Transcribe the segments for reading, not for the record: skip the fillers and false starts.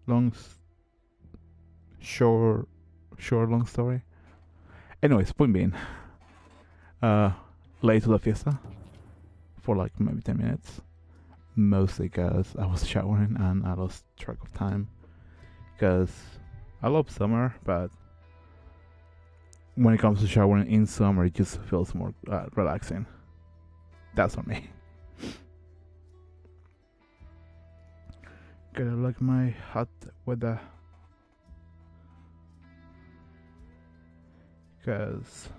long, short, long story. Anyways, point being, uh, late to the fiesta for like maybe 10 minutes. Mostly because I was showering and I lost track of time. Because I love summer, but when it comes to showering in summer, it just feels more relaxing. That's on me. Gotta like my hot weather. Because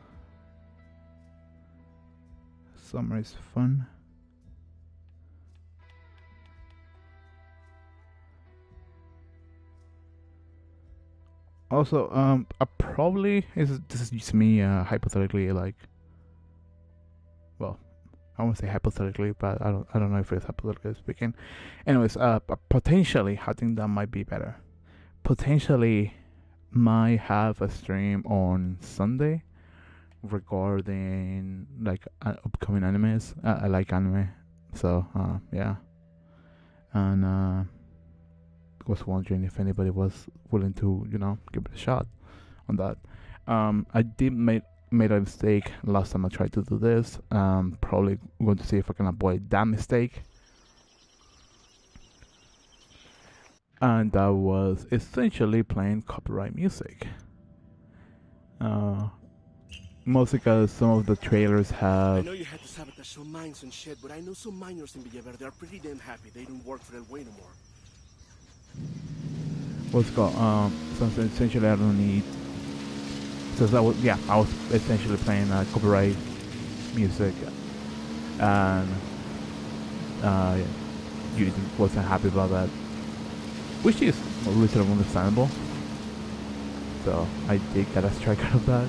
summer is fun. Also, I probably this is just me hypothetically like. Well, I won't say hypothetically, but I don't know if it's hypothetically speaking. Anyways, potentially I think that might be better. Potentially, might have a stream on Sunday regarding like upcoming animes. I like anime, so yeah, and was wondering if anybody was willing to give it a shot on that. I did made a mistake last time I tried to do this. Probably going to see if I can avoid that mistake. And that was essentially playing copyright music. Mostly because some of the trailers have. I know you had to sabotage some mines and shit, but I know some miners in Villaverde are pretty damn happy they don't work for El Way no more. What's it called? So essentially I don't need. So that was I was essentially playing copyright music, and you wasn't happy about that, which is reasonably understandable. So I did get a strike out of that.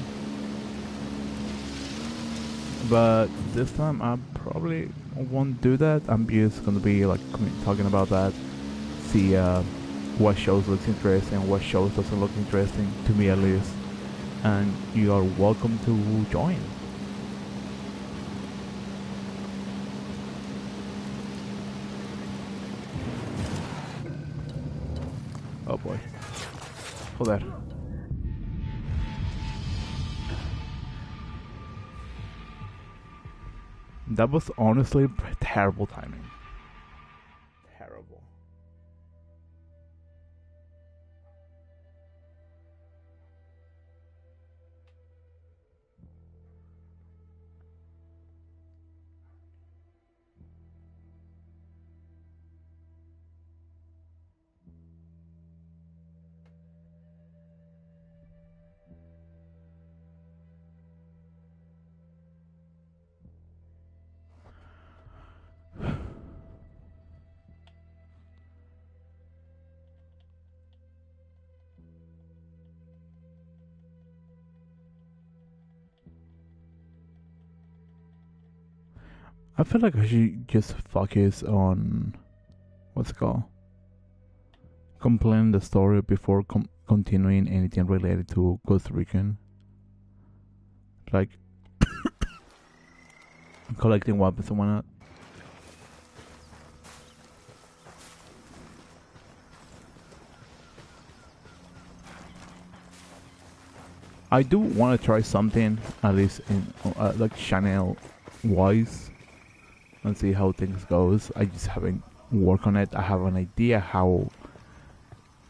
But this time I probably won't do that. I'm just gonna be like talking about that, see what shows looks interesting, what shows doesn't look interesting to me at least, and you are welcome to join. Oh boy, hold that. That was honestly terrible timing. Terrible. I feel like I should just focus on what's it called? Completing the story before continuing anything related to Recon. Like collecting weapons and whatnot. I do want to try something, at least in like channel wise, and see how things goes. I just haven't worked on it. I have an idea how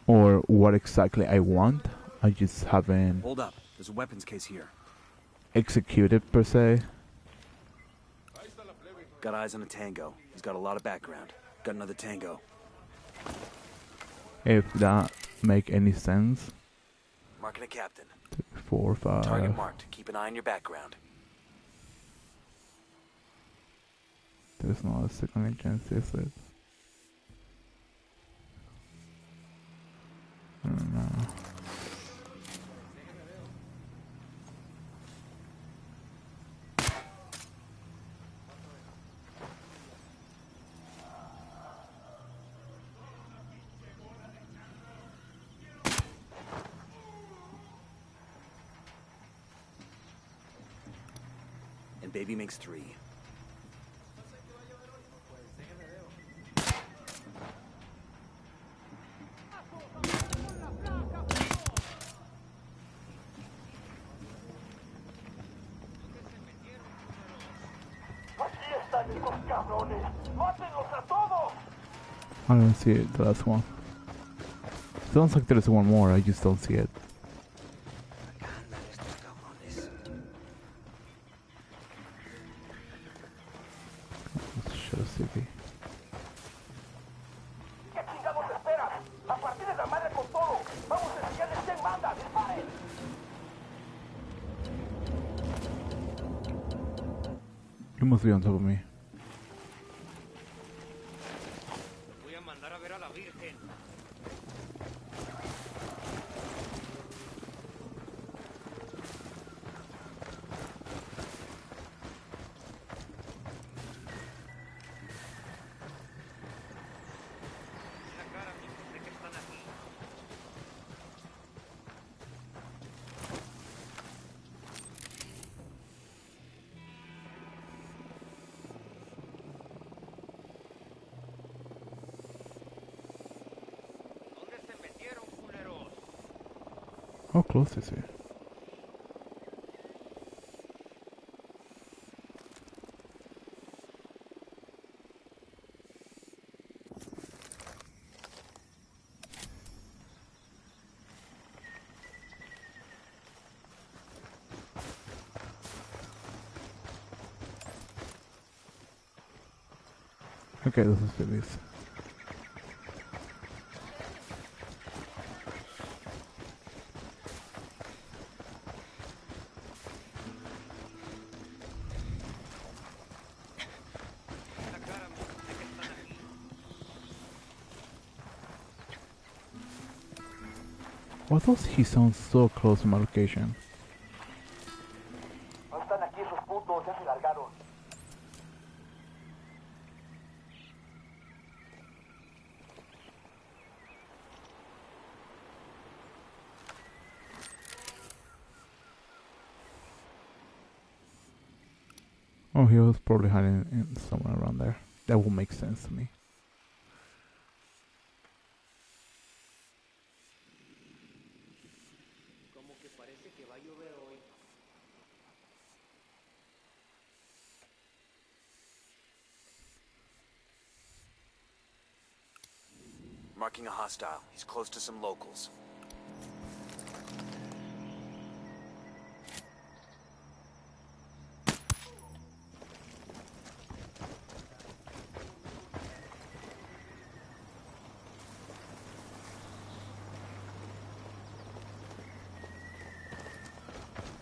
or what exactly I want. I just haven't. Hold up, there's a weapons case here. Executed per se. Got eyes on a tango. He's got a lot of background. Got another tango. If that make any sense. Marking a captain. 3, 4, 5. Target marked. Keep an eye on your background. There's not a second chance, is it? I don't know. And baby makes 3. I don't see it, the last one. Sounds like there's one more, I just don't see it. Let's show city. You must be on top of me. How close is he? Okay, this is Phillies. Why does he sound so close to my location? Oh, he was probably hiding in somewhere around there. That will make sense to me. Marking a hostile. He's close to some locals.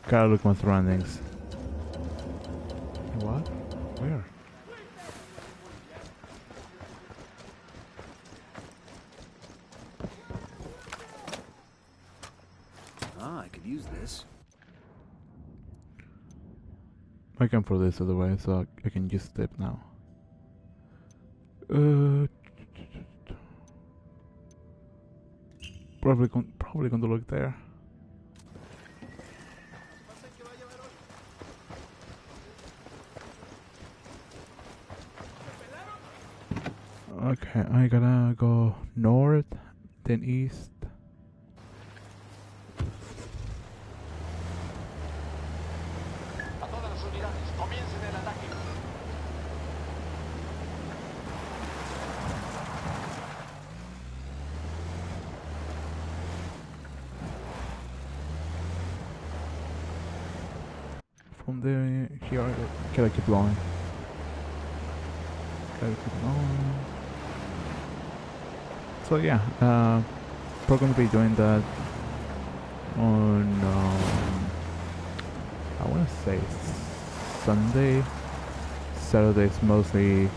Gotta look at my surroundings. What? Where? Ah, I could use this. I can throw this otherwise, so I can just step now. Probably going to look there. Okay, I gotta go north, then east. From there, here, gotta keep going. Gotta keep going. So yeah, we're going to be doing that on, I want to say Sunday. Saturday is mostly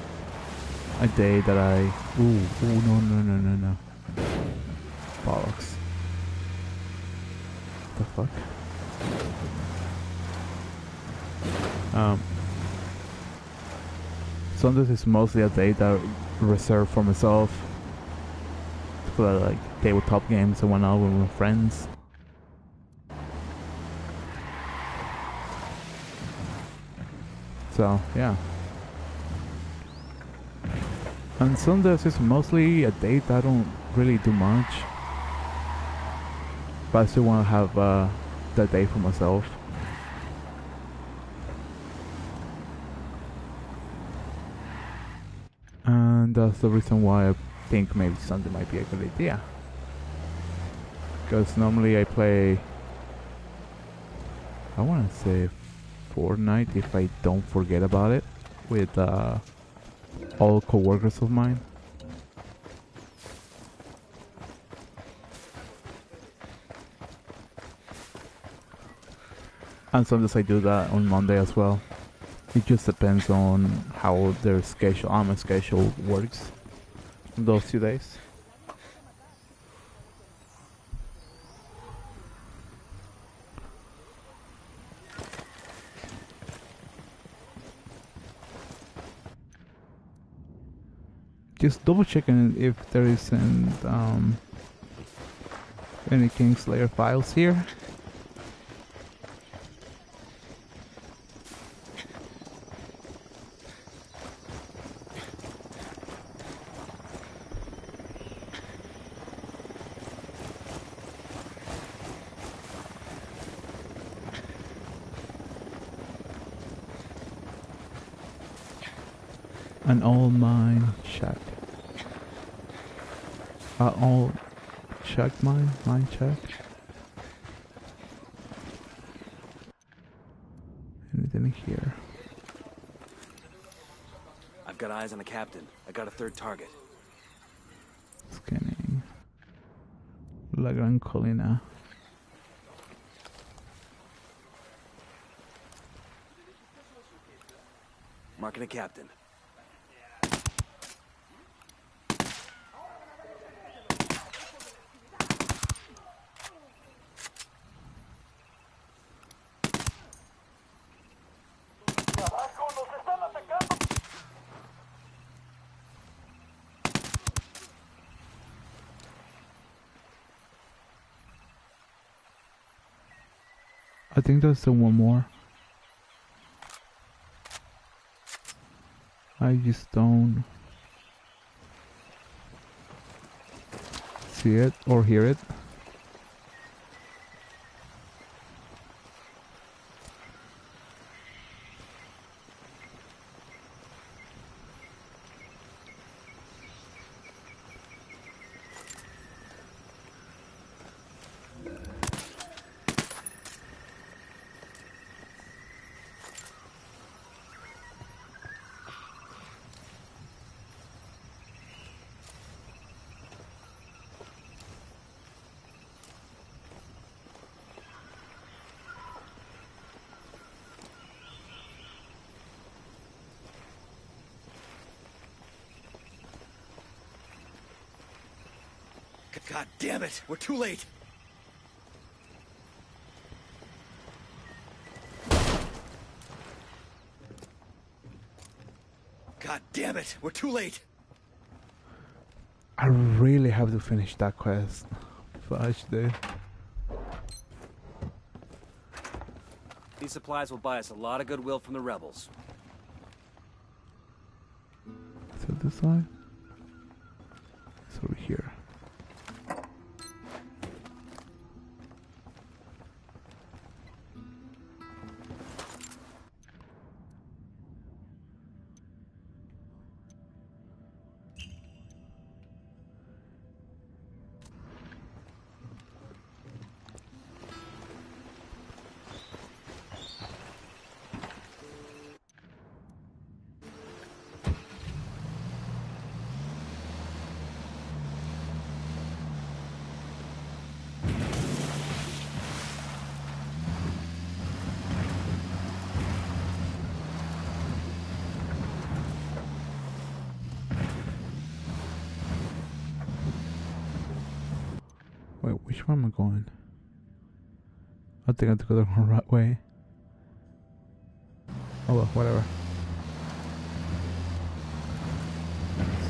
a day that I, no. Bollocks. The fuck? Sundays is mostly a day that I reserve for myself. For like tabletop games and whatnot with my friends. So yeah. And Sundays is mostly a day that I don't really do much. But I still want to have that day for myself. And that's the reason why I think maybe Sunday might be a good idea. Because normally I play, I want to say Fortnite if I don't forget about it, with all co-workers of mine. And sometimes I do that on Monday as well. It just depends on how their schedule, my schedule works those 2 days. Just double checking if there isn't any Kingslayer files here. An all mine check. All check mine check. Anything here? I've got eyes on the captain. I got a third target. Scanning. La Gran Colina. Marking a captain. I think there's still one more. I just don't see it or hear it. God damn it! We're too late! God damn it! We're too late! I really have to finish that quest. Fudge, dude. These supplies will buy us a lot of goodwill from the rebels. Is it this side? It's over here. Wait, which way am I going? I think I have to go the right way. Oh well, whatever.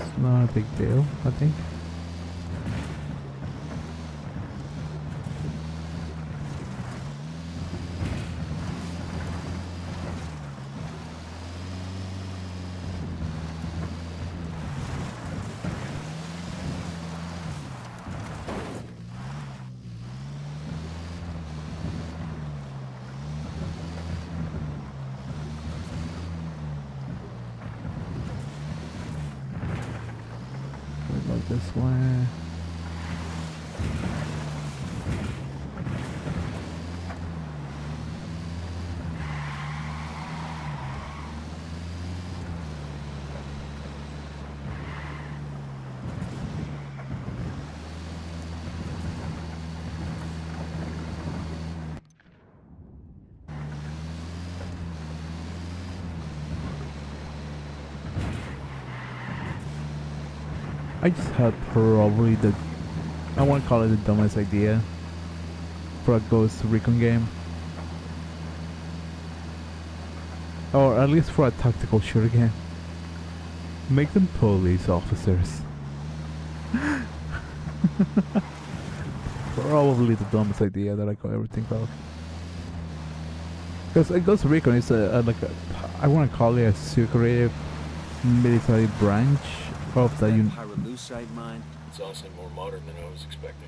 It's not a big deal, I think. Go this way. I just had probably I want to call it the dumbest idea for a Ghost Recon game. Or at least for a tactical shooter game. Make them police officers. Probably the dumbest idea that I could ever think of. Because Ghost Recon is I want to call it a secretive military branch of the Pyrolusite mine. It's honestly more modern than I was expecting.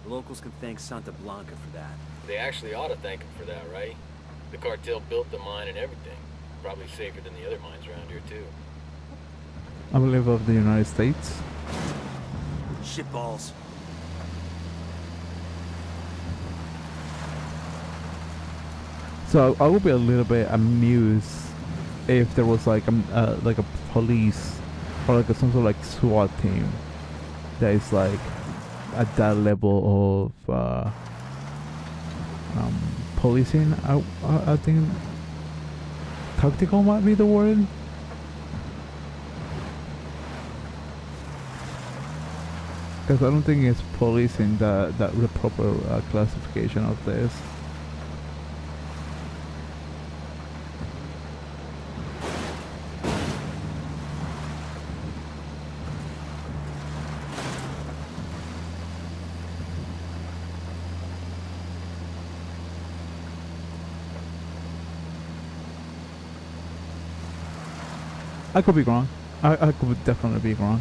The locals can thank Santa Blanca for that. They actually ought to thank him for that, right? The cartel built the mine and everything. Probably safer than the other mines around here, too. I believe of the United States. Shitballs. So I would be a little bit amused if there was like a police or like some sort of like SWAT team that is like at that level of policing. I think tactical might be the word. Because I don't think it's policing that the proper classification of this. I could be wrong. I could definitely be wrong.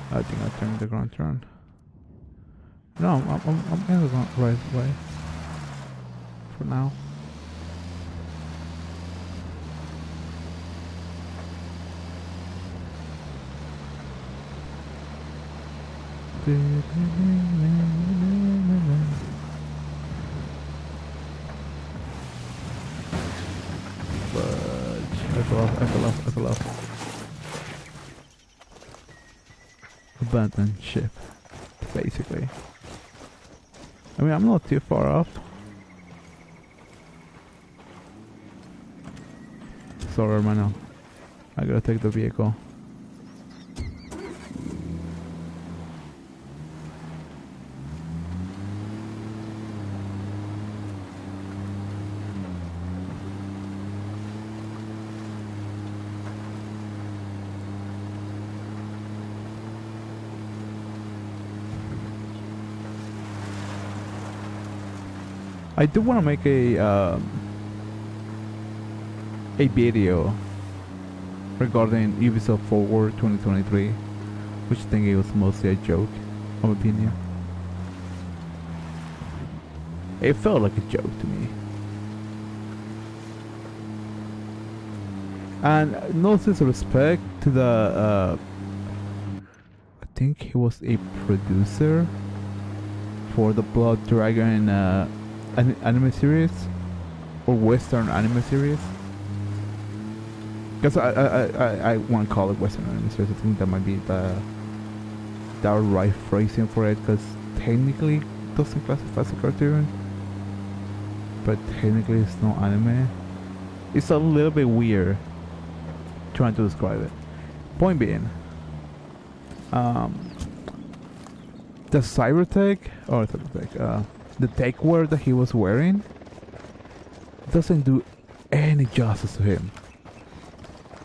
I think I turned the ground turn. No, I'm in the right way. For now. I fell off. Abandoned ship, basically. I mean, I'm not too far off. Sorry, man. I gotta take the vehicle. I do want to make a video regarding Ubisoft Forward 2023, which I think it was mostly a joke, of opinion. It felt like a joke to me. And no disrespect to the, I think he was a producer for the Blood Dragon anime series or Western anime series. Because I want to call it Western anime series. I think that might be the right phrasing for it, because technically it doesn't classify as a cartoon, but technically it's not anime. It's a little bit weird trying to describe it. Point being, the cybertech, or the techwear that he was wearing doesn't do any justice to him.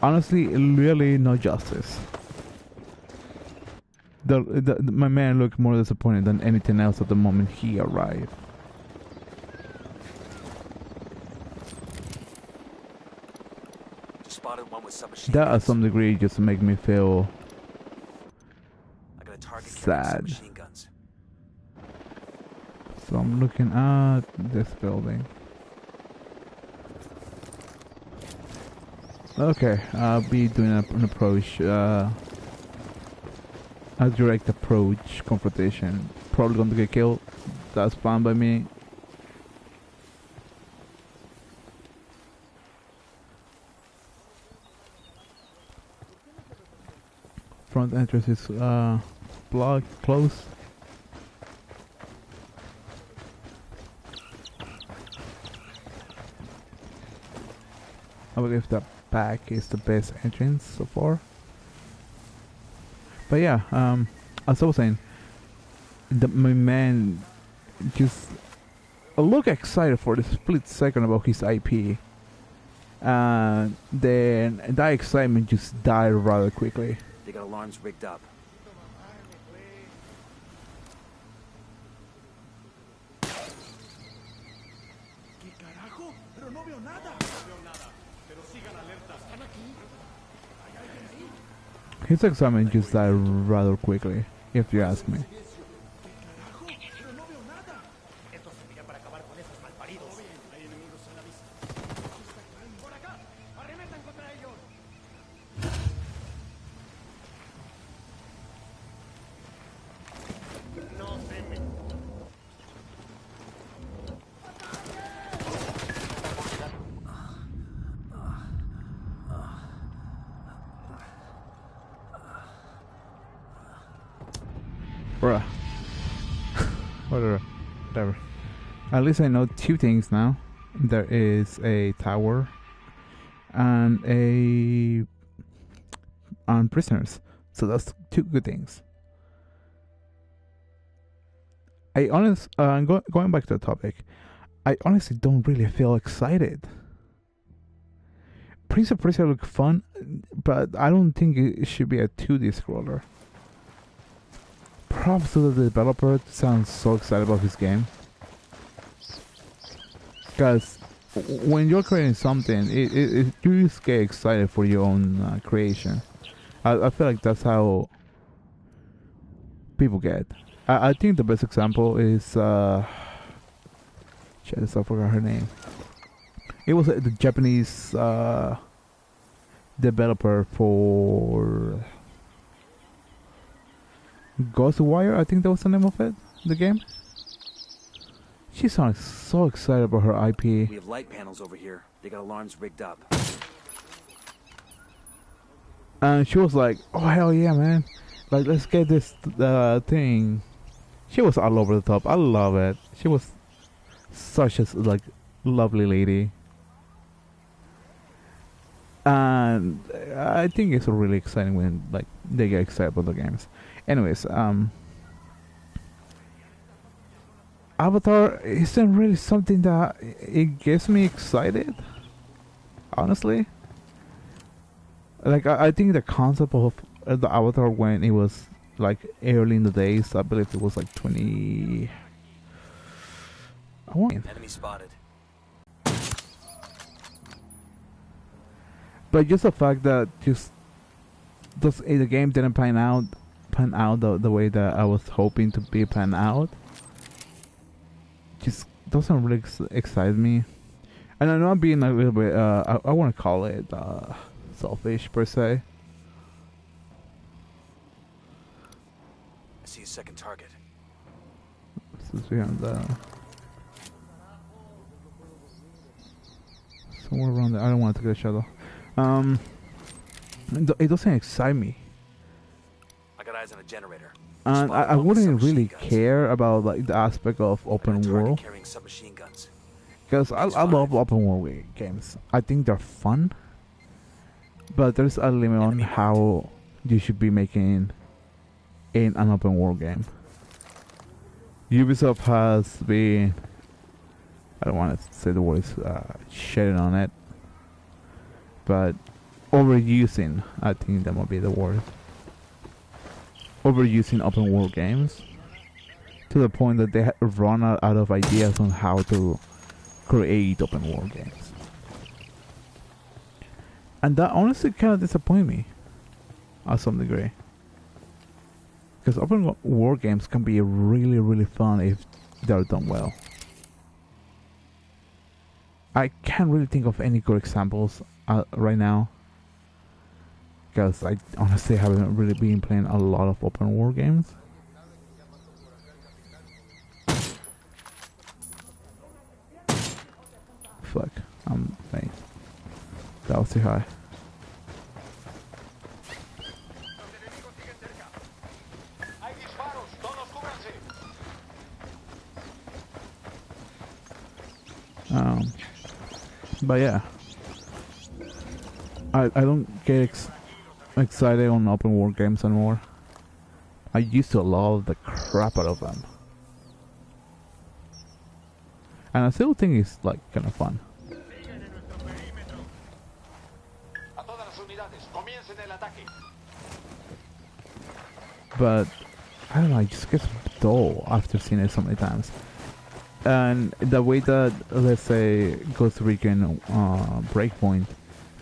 Honestly, really no justice. My man looked more disappointed than anything else at the moment he arrived. Spotted one with submachine That, guns. at some degree, just make me feel I got a target carrying sad. submachine guns. So I'm looking at this building. Okay, I'll be doing an approach, a direct approach confrontation. Probably going to get killed. That's fine by me. Front entrance is blocked, closed. I believe the back is the best entrance so far. But yeah, as I was saying, my man just look excited for the split second about his IP. Then that excitement just died rather quickly. They got alarms rigged up. His excitement just died rather quickly, if you ask me. Bruh. Whatever. At least I know two things now. There is a tower and prisoners. So that's two good things. Going back to the topic, I honestly don't really feel excited. Prince of Persia look fun, but I don't think it should be a 2D scroller. Props to the developer. Sounds so excited about his game. Because when you're creating something, you just get excited for your own creation. I feel like that's how people get. I think the best example is shit, I forgot her name. It was the Japanese developer for Ghostwire, I think that was the name of it, the game. She sounds so excited about her IP. We have light panels over here. They got alarms rigged up. And she was like, "Oh hell yeah, man! Like let's get this thing." She was all over the top. I love it. She was such a lovely lady, and I think it's really exciting when they get excited about the games. Anyways, Avatar isn't really something that it gets me excited. Honestly, I think the concept of the Avatar when it was early in the days, I believe it was 20. Enemy spotted. But just the fact that the game didn't pan out the way that I was hoping to be pan out, just doesn't really excite me. And I know I'm being a little bit I want to call it selfish per se. I see a second target. This is behind somewhere around there. I don't want to take a shadow. It doesn't excite me. I got eyes on a generator. And I wouldn't really care about the aspect of open world. Carrying submachine guns. Because I love open world games. I think they're fun. But there's a limit on how you should be making in an open world game. Ubisoft has been, I don't want to say the words shitting on it, but overusing, I think that might be the word. Overusing open world games to the point that they run out of ideas on how to create open world games. And that honestly kind of disappointed me to some degree. Because open world games can be really, really fun if they're done well. I can't really think of any good examples right now. because I honestly haven't really been playing a lot of open world games. Fuck, I'm late. That was too high. But yeah, I don't get excited on open world games anymore. I used to love the crap out of them, and I still think it's like kind of fun. But I don't know, it just gets dull after seeing it so many times. And the way that, let's say, Ghost Recon Breakpoint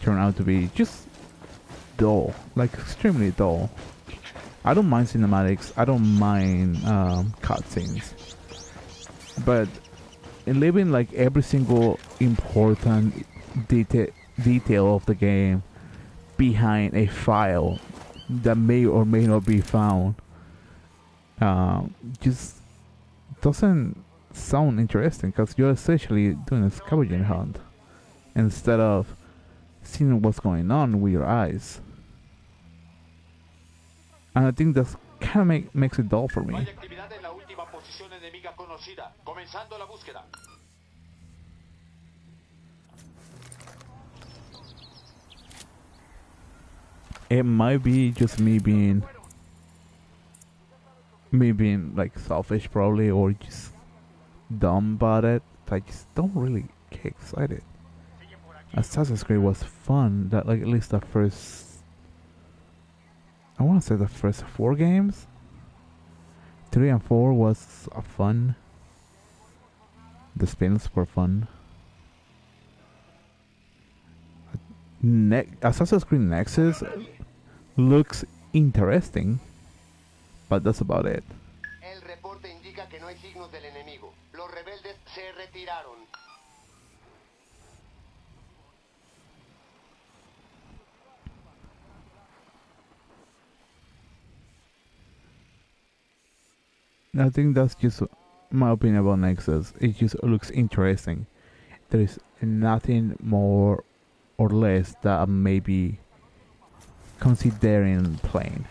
turned out to be just dull, like extremely dull. I don't mind cinematics, I don't mind cutscenes, but in leaving like every single important detail of the game behind a file that may or may not be found, just doesn't sound interesting, because you're essentially doing a scavenging hunt instead of seeing what's going on with your eyes. And I think that's kind of makes it dull for me. It might be just me being like selfish probably, or just dumb about it. I just don't really get excited. Assassin's Creed was fun, that like at least the first, I want to say the first 4 games. 3 and 4 was fun. The spins were fun. Assassin's Creed Nexus looks interesting, but that's about it. El reporte indica que no hay signos del enemigo. Los rebeldes se retiraron. I think that's just my opinion about Nexus. It just looks interesting. There is nothing more or less that I'm maybe considering playing.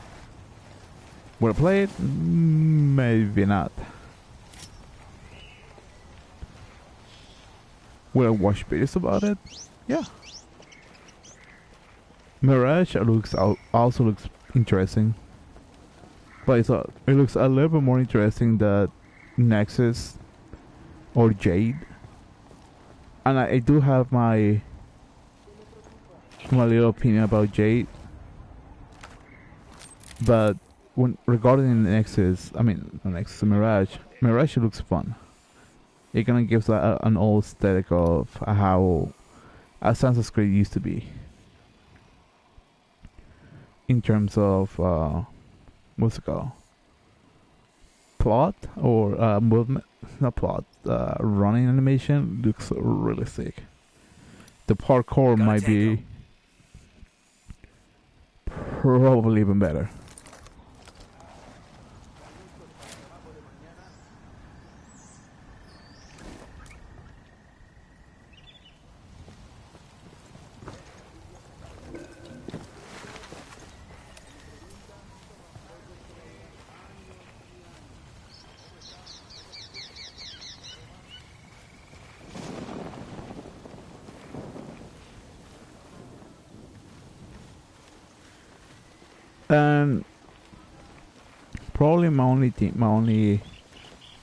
Will I play it? Maybe not. Will I watch videos about it? Yeah. Mirage also looks interesting, but it looks a little bit more interesting than Nexus or Jade. And I do have my little opinion about Jade, but regarding Nexus, Mirage looks fun. It kind of gives an old aesthetic of how Assassin's Creed used to be, in terms of what's it called? Plot or movement? Not plot. Running animation looks really sick. The parkour might be probably even better. And probably my only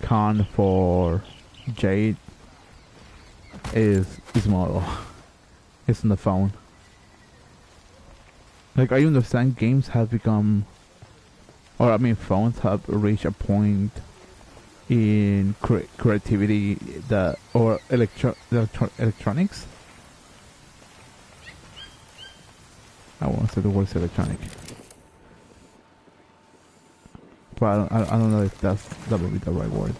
con for Jade is model. It's on the phone. Like, I understand games have become, or I mean phones have reached a point in creativity that, or electronics. I won't say the word electronic. But I don't know if that would be the right word.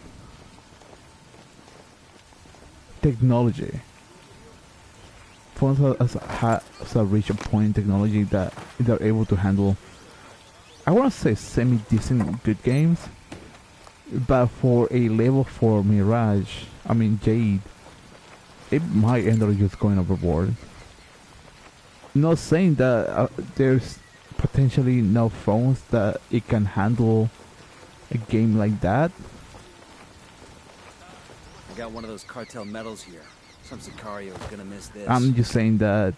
phones has reached a point in technology that they're able to handle, I want to say, semi-decent good games, but for a level 4 Mirage, I mean Jade, it might end up just going overboard. Not saying that there's potentially no phones that it can handle a game like that. I got one of those cartel medals here. Some Sicario is gonna miss this. I'm just saying that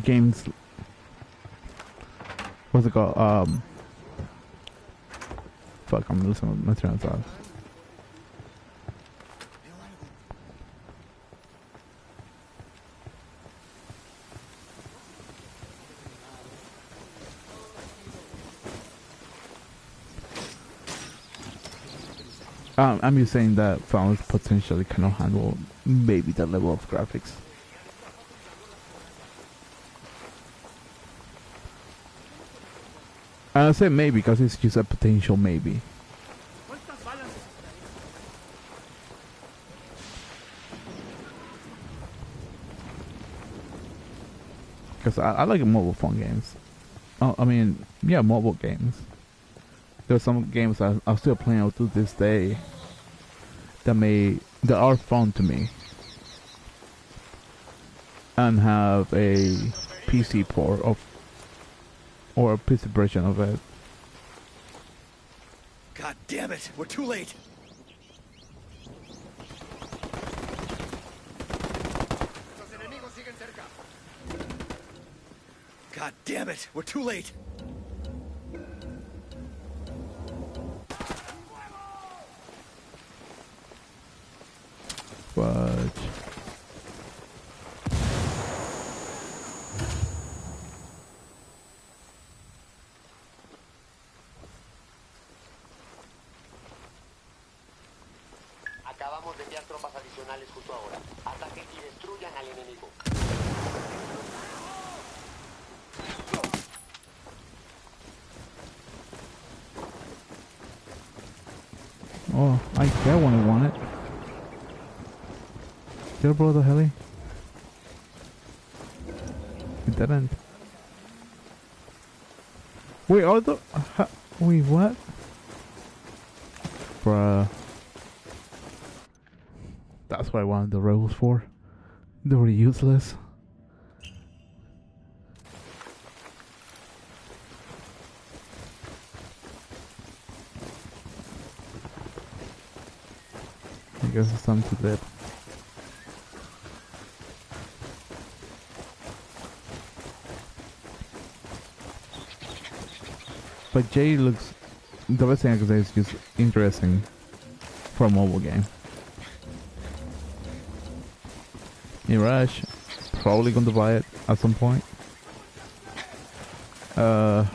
games, what's it called? Fuck, I'm losing my train of thought. I'm just saying that phones potentially cannot handle maybe that level of graphics. I say maybe because it's just a potential maybe. Because I like mobile phone games. I mean, yeah, mobile games. There's some games I'm still playing out to this day that are fun to me and have a PC port of or a PC version of it. God damn it! We're too late. God damn it! We're too late. Fudge. Acabamos de enviar tropas adicionales justo ahora. Ataquen y destruyan al enemigo. Oh, I get one I want it. Did I blow the heli? It didn't. Wait, wait, what? Bruh. That's what I wanted the rebels for. They were useless. I guess it's time to dip. But Jay looks, the best thing I can say is just interesting for a mobile game. Mirage, probably going to buy it at some point.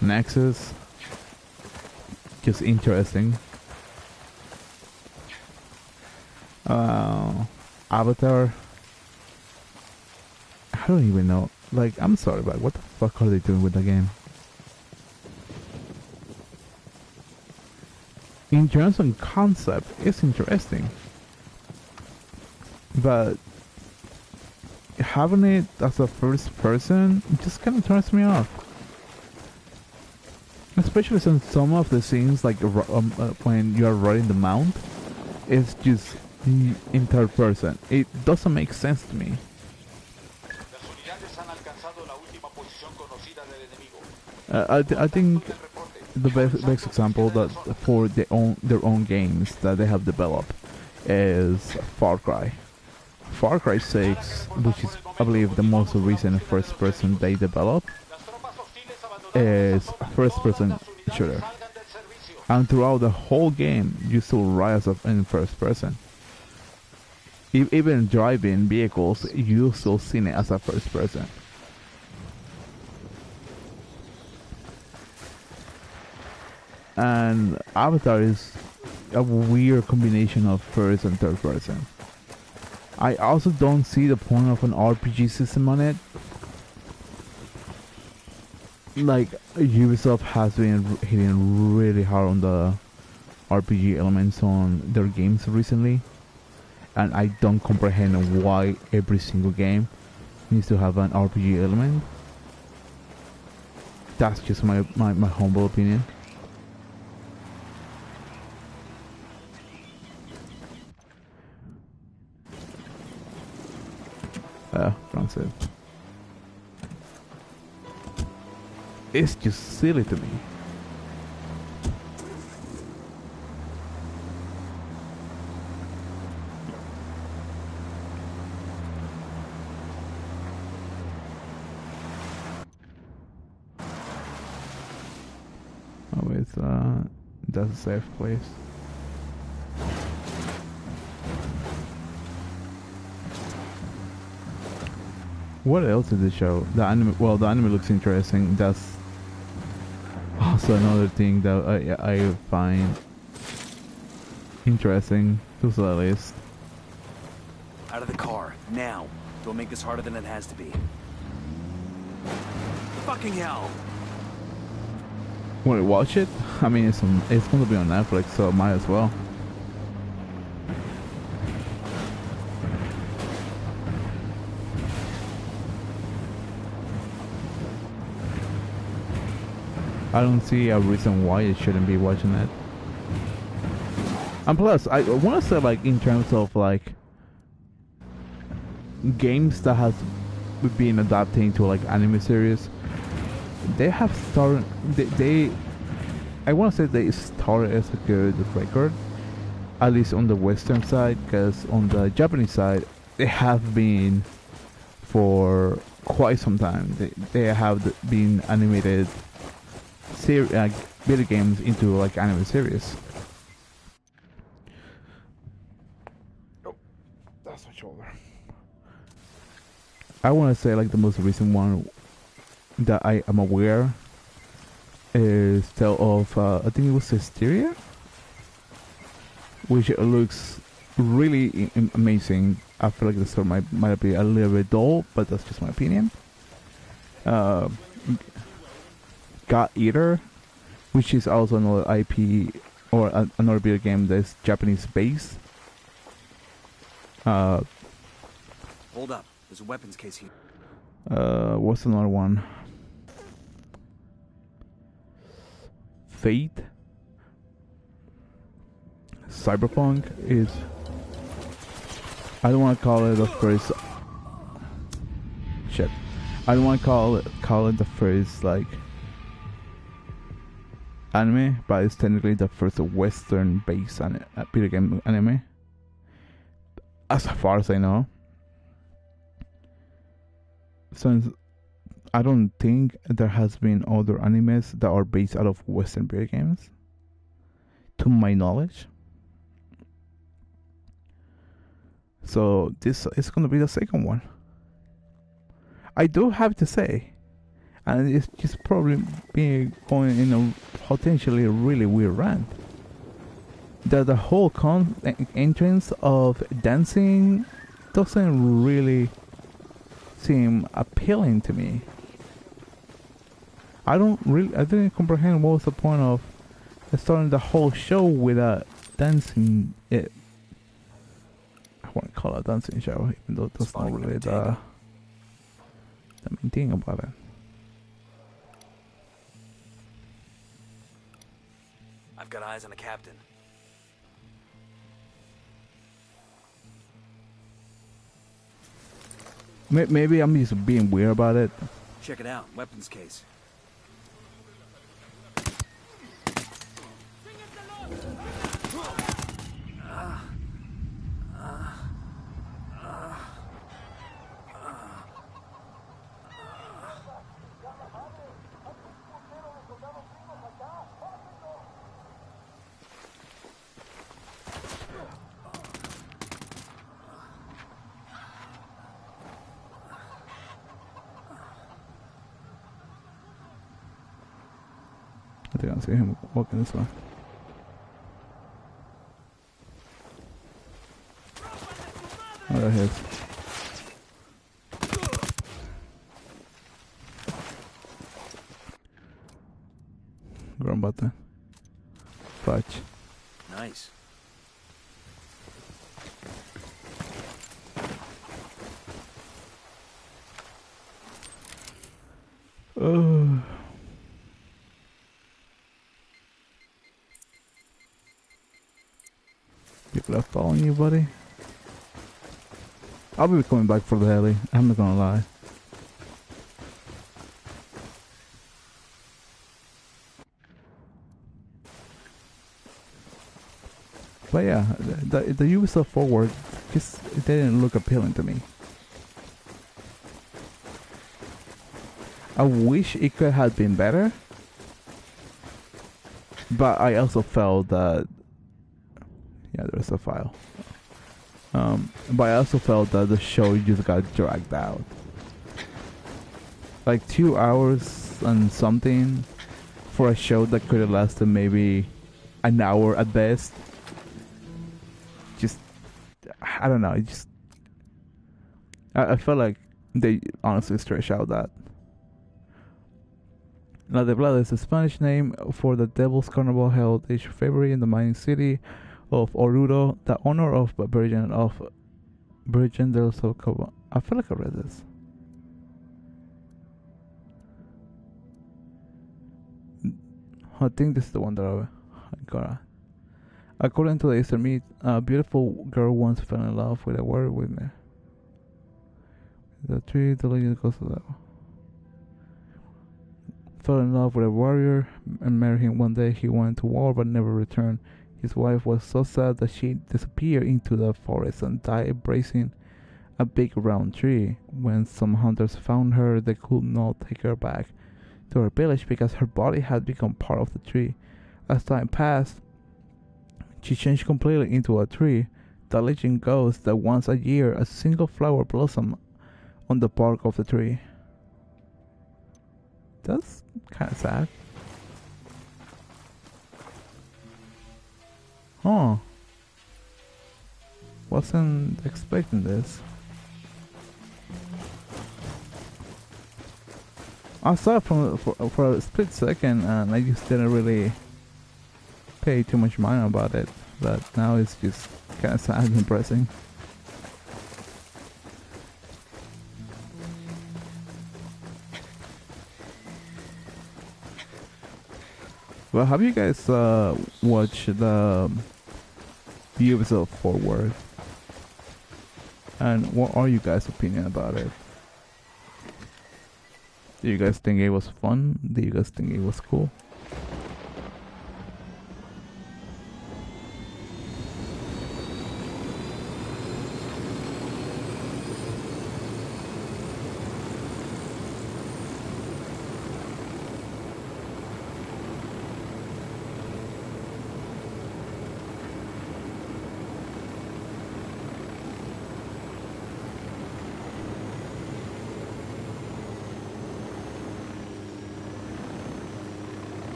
Nexus, just interesting. Avatar, I don't even know. Like, I'm sorry, but what the fuck are they doing with the game? In terms of concept, it's interesting, but having it as a first person just kind of turns me off. Especially since some of the scenes, like when you are riding the mount, it's just in third person. It doesn't make sense to me. I think the best example that for their own games that they have developed is Far Cry. Far Cry 6, which is I believe the most recent first person they developed, is a first person shooter. And throughout the whole game you still ride in first person. Even driving vehicles, you still see it as a first person. And Avatar is a weird combination of first and third person. I also don't see the point of an RPG system on it. Like, Ubisoft has been hitting really hard RPG elements on their games recently, and I don't comprehend why every single game needs to have an RPG element. That's just my humble opinion. Francis. It's just silly to me. Oh, it's that's a safe place. What else is the show? The anime. Well, the anime looks interesting. That's also another thing that I find interesting to the list. Out of the car, now. Don't make this harder than it has to be. Fucking hell! Want to watch it? I mean, it's going to be on Netflix, so might as well. I don't see a reason why I shouldn't be watching it. And plus, I want to say, like, in terms of like games that has been adapting to like anime series, they have started. They I want to say they started as a good record, at least on the Western side, because on the Japanese side, they have been for quite some time. They have been animated video games into like anime series. Oh, that's my shoulder. I want to say like the most recent one that I am aware is Tale of I think it was Hysteria, which looks really amazing. I feel like the story might be a little bit dull, but that's just my opinion. God Eater, which is also another IP or another video game that's Japanese based. Hold up, there's a weapons case here. What's another one? Fate. Cyberpunk is. I don't want to call it the first. Shit. I don't want to call it the first like anime, but it's technically the first Western-based video game anime, as far as I know. Since I don't think there has been other animes that are based out of Western video games, to my knowledge. So this is gonna be the second one. I do have to say, and it's just probably being going in a potentially really weird rant, that the whole entrance of dancing doesn't really seem appealing to me. I didn't comprehend what was the point of starting the whole show with a dancing. I want to call it a dancing show, even though that's not really the main thing about it. I've got eyes on the captain. Maybe I'm just being weird about it. Check it out, weapons case. I think I see him walking this way. Oh, there he is. Gran bate. Fudge. nice. Oh. People are following you, buddy. I'll be coming back for the heli. I'm not gonna lie. But yeah, the Ubisoft forward just it didn't look appealing to me. I wish it could have been better, but I also felt that there's a file. But I also felt that the show just got dragged out. Like 2 hours and something for a show that could have lasted maybe an hour at best. Just, I don't know. I felt like they honestly stretched out that. La de Blada is the Spanish name for the Devil's Carnival held each February in the mining city of Oruro, the honor of Virgin del Socorro. I feel like I read this. I think this is the one that I got. According to the Easter myth, a beautiful girl once fell in love with a warrior with me. The tree, the legend goes to that. Fell in love with a warrior and married him. One day he went to war but never returned. His wife was so sad that she disappeared into the forest and died embracing a big round tree. When some hunters found her, they could not take her back to her village because her body had become part of the tree. As time passed, she changed completely into a tree. The legend goes that once a year, a single flower blossomed on the bark of the tree. That's kind of sad. Huh. Wasn't expecting this. I saw it for a split second and I just didn't really pay too much mind about it. But now it's just kind of sad and depressing. Well, have you guys watched the Ubisoft forward? And what are you guys' opinion about it? Do you guys think it was fun? Do you guys think it was cool?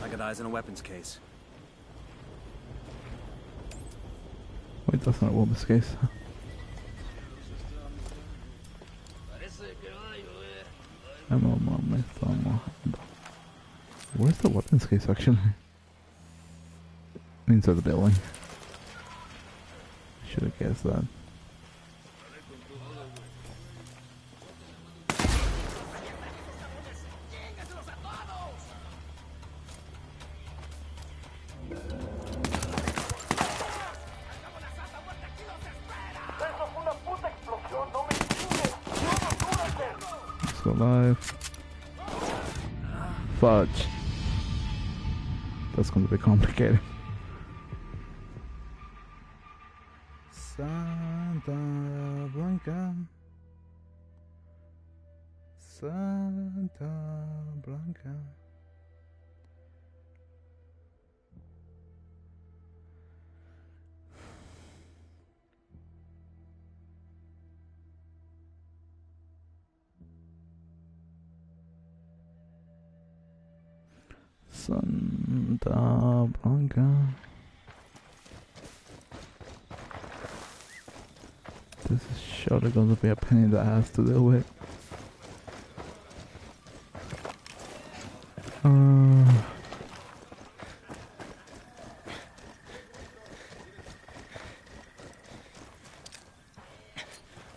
I got eyes in a weapons case. Wait, that's not a weapons case. Where's the weapons case actually? Inside the building. Should have guessed that. Still alive. Fudge. That's going to be complicated. Santa Blanca. Santa Blanca. Santa Blanca. This is surely going to be a pain in the ass to deal with.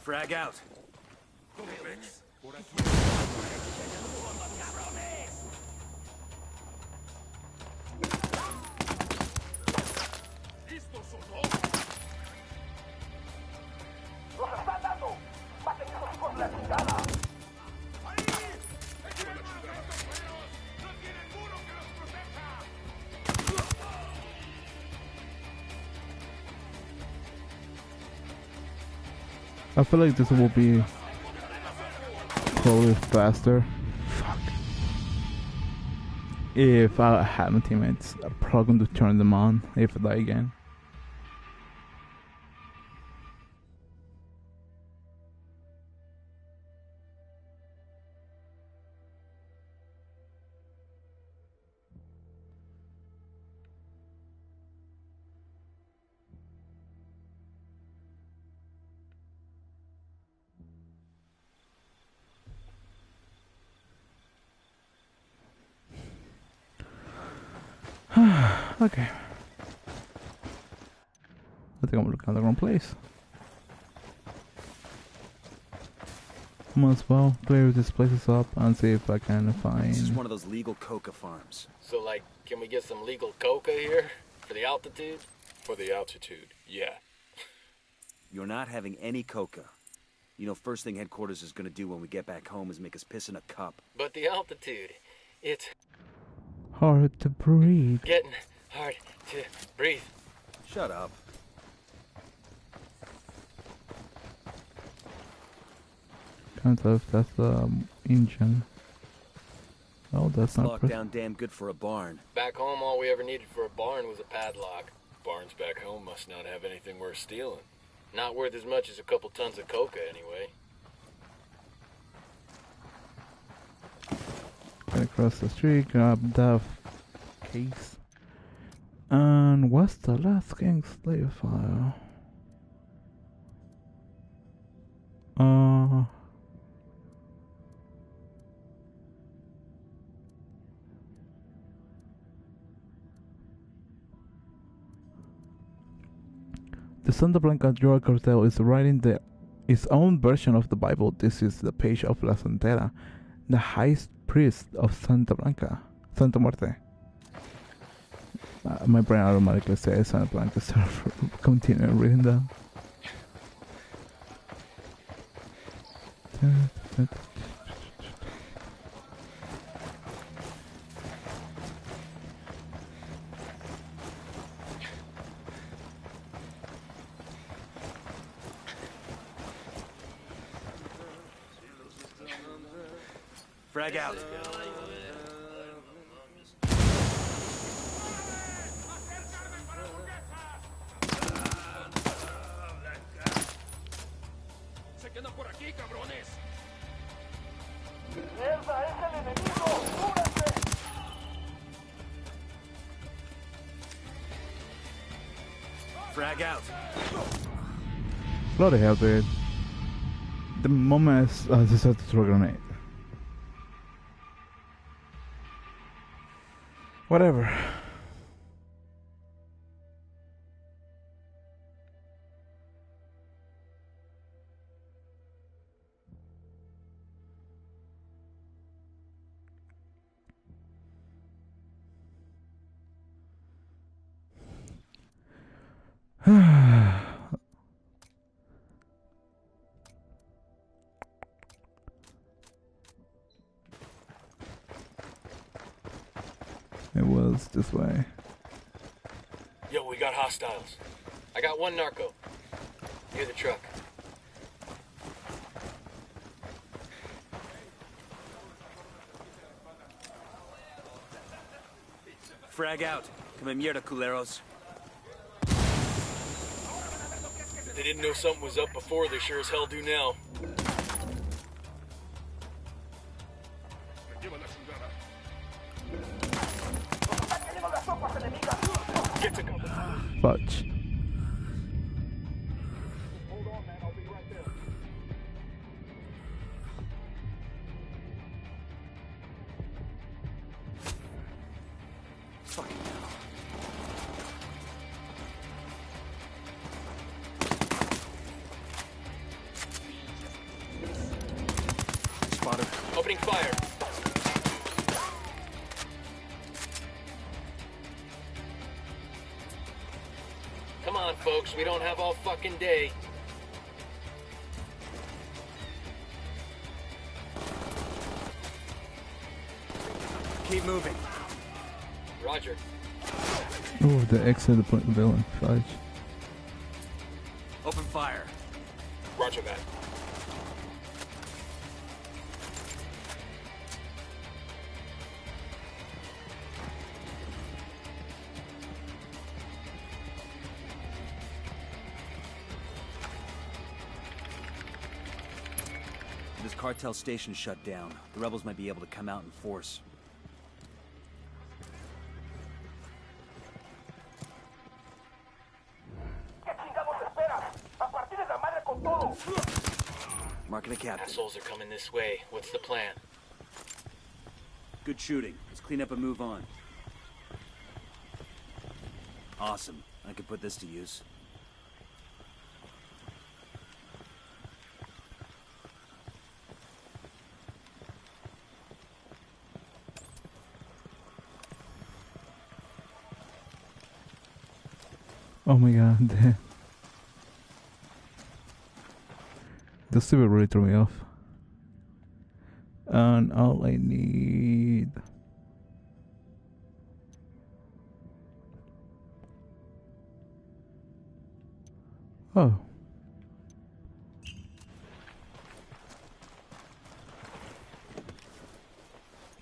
Frag out. I feel like this will be probably faster. Fuck. If I had my teammates, I'm probably going to turn them on if I die again. Okay. I think I'm looking at the wrong place. Might as well clear these places up and see if I can find... This is one of those legal coca farms. So, like, can we get some legal coca here? For the altitude? For the altitude, yeah. You're not having any coca. You know, first thing headquarters is gonna do when we get back home is make us piss in a cup. But the altitude, it's hard to breathe. getting hard to breathe. Shut up. Can't tell if that's the engine. Oh, that's not Locked down damn good for a barn. Back home, all we ever needed for a barn was a padlock. Barns back home must not have anything worth stealing. Not worth as much as a couple tons of coca, anyway. Gonna cross the street, grab that case. And what's the last gang slave file? The Santa Blanca drug cartel is writing its own version of the Bible. This is the page of La Santera, the high priest of Santa Blanca, Santa Muerte. My brain automatically says Santa Blanca, so continue reading that. Frag out. ¡Se quedan por aquí, cabrones! ¡Mierda, es el enemigo! ¡Cúbranse! Frag out. Bloody hell, dude. The moment I decided to throw a grenade. Whatever. It was this way. Yo, we got hostiles. I got one narco. Near the truck. Frag out. Come in mierda, culeros. If they didn't know something was up before, they sure as hell do now. Get to cover. Fudge. Hold on, man. I'll be right there. Fucking hell. Spotted. Opening fire. Come on, folks. We don't have all fucking day. Keep moving. Roger. Oh, the exit of the villain. Fudge. Open fire. Roger that. This cartel station shut down. The rebels might be able to come out in force. Marking a captain. Assholes are coming this way. What's the plan? Good shooting. Let's clean up and move on. Awesome. I could put this to use. Oh my god. The stupid really threw me off. And all I need... Oh.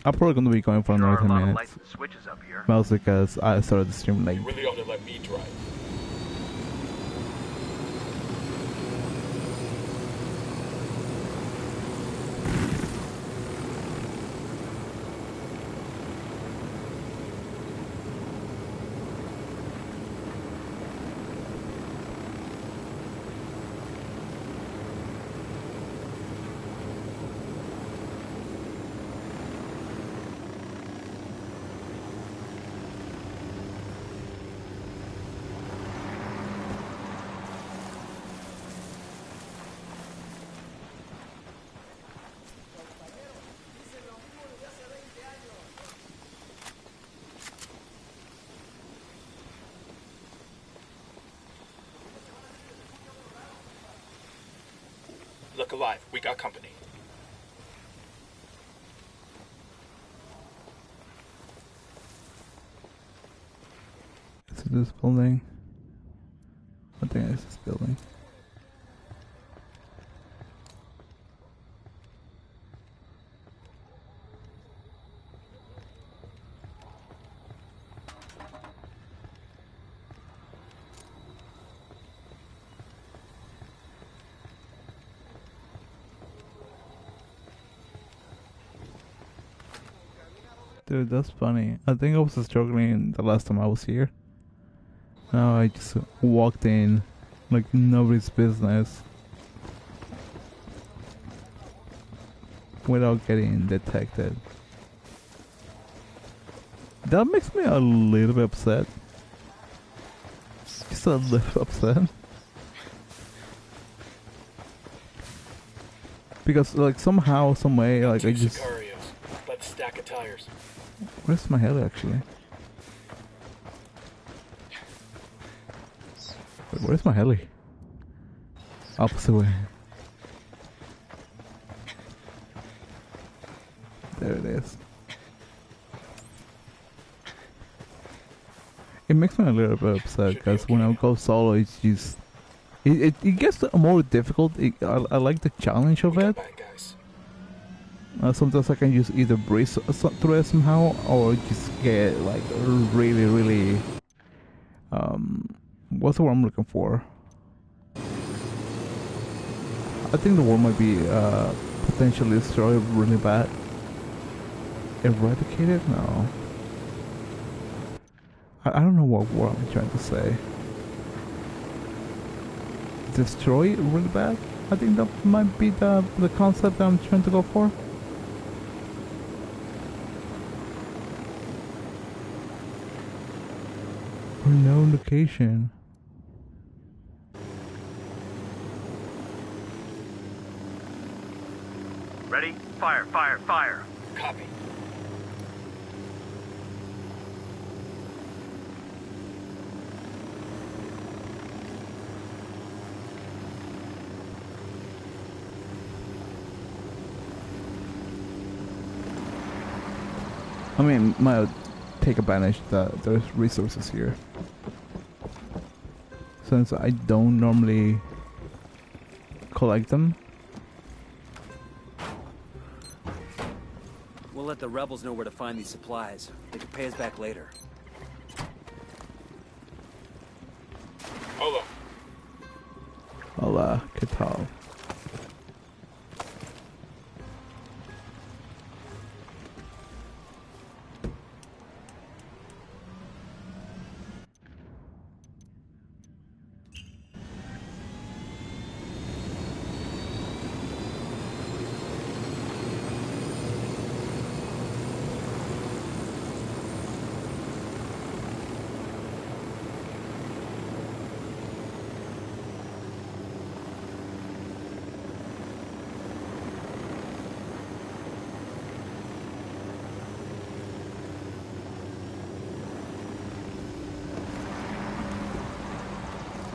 I'm probably gonna be going for another 10 minutes. Switches up here. Mostly because I started the stream late. You really ought to let me drive. Look alive. We got company. Is it this building? I think it's this building. Dude, that's funny. I think I was struggling the last time I was here. Now I just walked in like nobody's business without getting detected. That makes me a little bit upset. Just a little upset. Because like somehow, some way, like I just... Sicarios. Let's stack of tires. Where's my heli actually? Wait, where's my heli? Opposite way. There it is. It makes me a little bit upset because when I go solo, it's just it gets more difficult. I like the challenge of it. Sometimes I can just either breeze through it somehow, or just get like really what's the word I'm looking for? I think the word might be potentially destroyed really bad. Eradicated? No. I don't know what word I'm trying to say. Destroy it really bad? I think that might be the concept that I'm trying to go for. Unknown location. Ready? Fire, fire, fire. Copy. I mean, might take advantage that there's resources here. Since I don't normally collect them. We'll let the rebels know where to find these supplies. They can pay us back later. Hold on. Hola, ¿qué tal?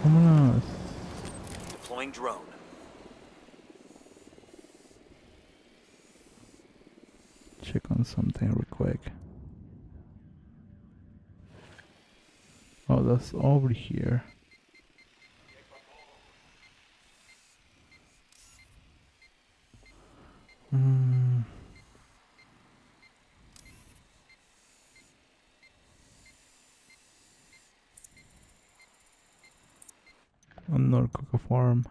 Vámonos. Deploying drone. Check on something real quick. Oh, that's over here. Another cocoa farm.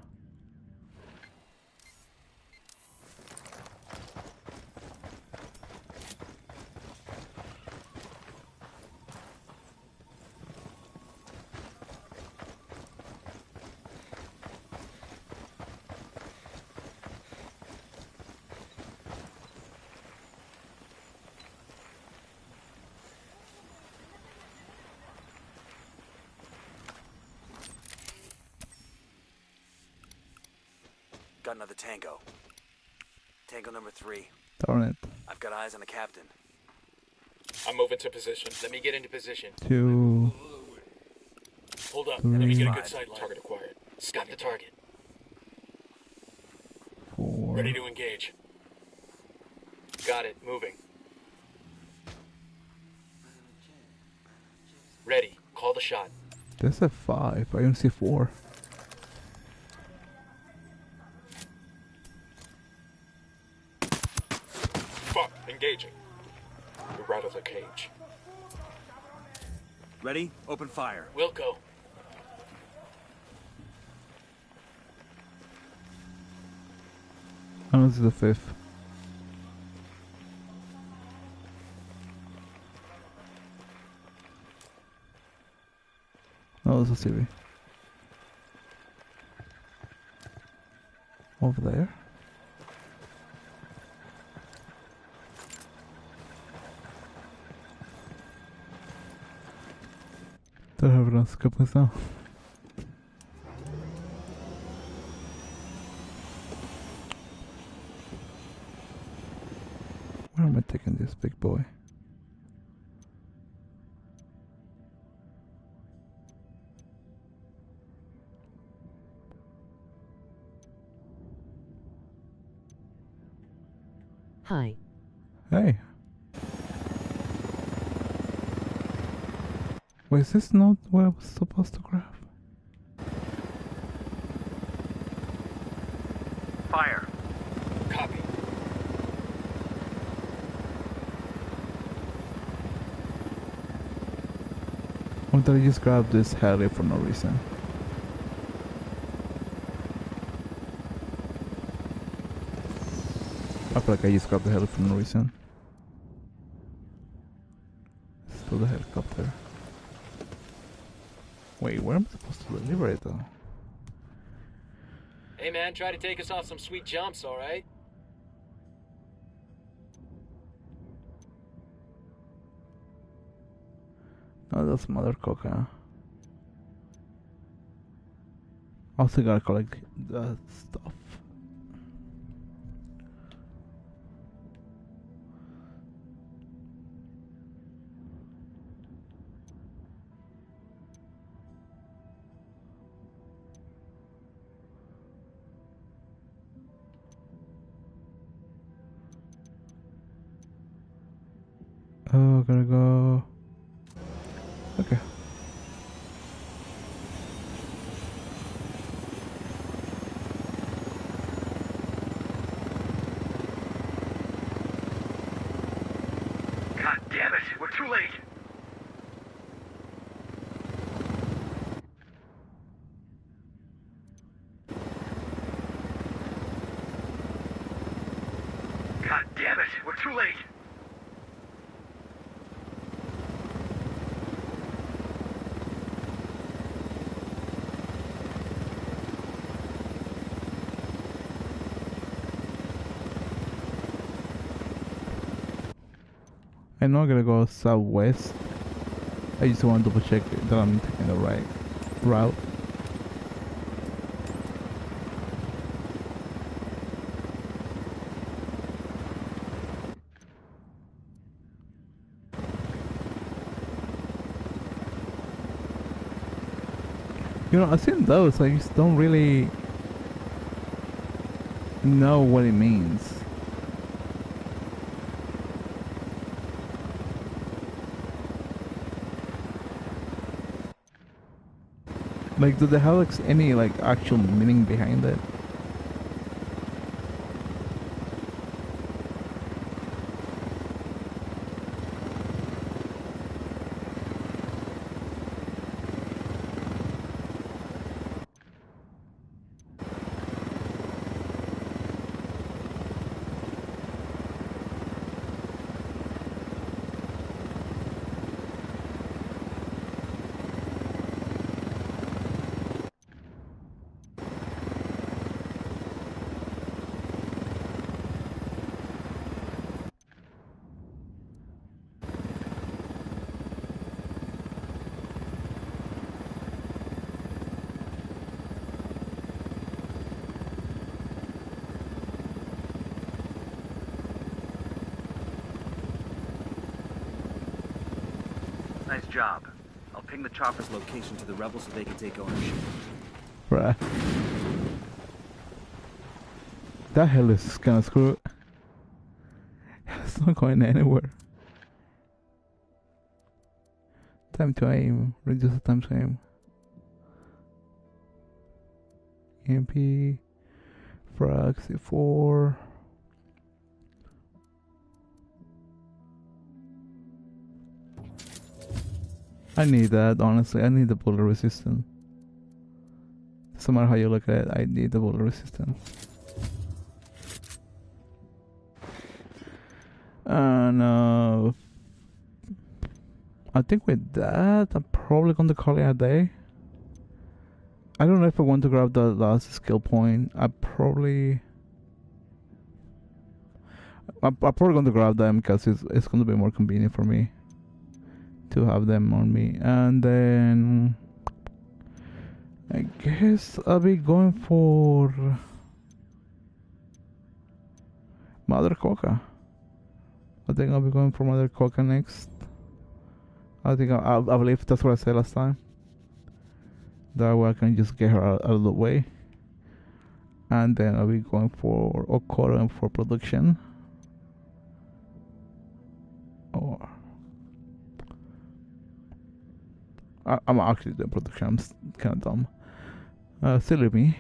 Got another tango. Tango number 3. Darn it. I've got eyes on the captain. I'm moving to position. Let me get into position. 2, Hold up. 3, Let me get a good 5. sight line. Target acquired. Stop the target. 4. Ready to engage. Got it. Moving. Ready. Call the shot. That's a 5. I only see 4. Fuck. Engaging. We're out of the cage. Ready? Open fire. Wilco. Oh, this is the 5th. Oh, this is a CV. Over there. Där har vi den skapelsen. Where am I taking this big boy? Hi. Hey. Wait, is this not what I was supposed to grab? Fire. Copy. Or did I just grab this heli for no reason? I feel like I just grabbed the heli for no reason. Still the helicopter. Wait, where am I supposed to deliver it though? Hey man, try to take us off some sweet jumps, alright? No, that's Mother Coca. Also gotta collect the stuff. Oh, gotta go. Okay. God damn it, we're too late. God damn it, we're too late. I'm not gonna go southwest. I just want to double check that I'm taking the right route. You know, I've seen those, I just don't really know what it means. Like, do they have like any like actual meaning behind it? Nice job. I'll ping the chopper's location to the rebels so they can take ownership. Bruh. That hell is kinda screwed. It's not going anywhere. Time to aim. Reduce the time to aim. EMP. Frag C4. I need that, honestly. I need the bullet resistance. No matter how you look at it, I need the bullet resistance. And I think with that, I'm probably going to call it a day. I don't know if I want to grab the last skill point. I'm probably going to grab them because it's going to be more convenient for me to have them on me. And then I guess I'll be going for Mother Coca. I think I'll be going for Mother Coca next. I believe that's what I said last time. That way I can just get her out of the way. And then I'll be going for Okoro and for production. Or I'm actually doing production. I'm kind of dumb. Silly me.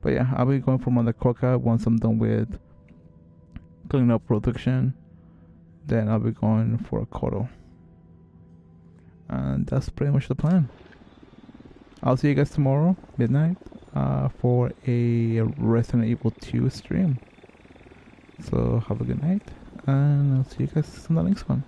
But yeah, I'll be going for Mother Coca once I'm done with cleaning up production. Then I'll be going for Okoro. And that's pretty much the plan. I'll see you guys tomorrow, midnight, for a Resident Evil 2 stream. So have a good night, and I'll see you guys in the next one.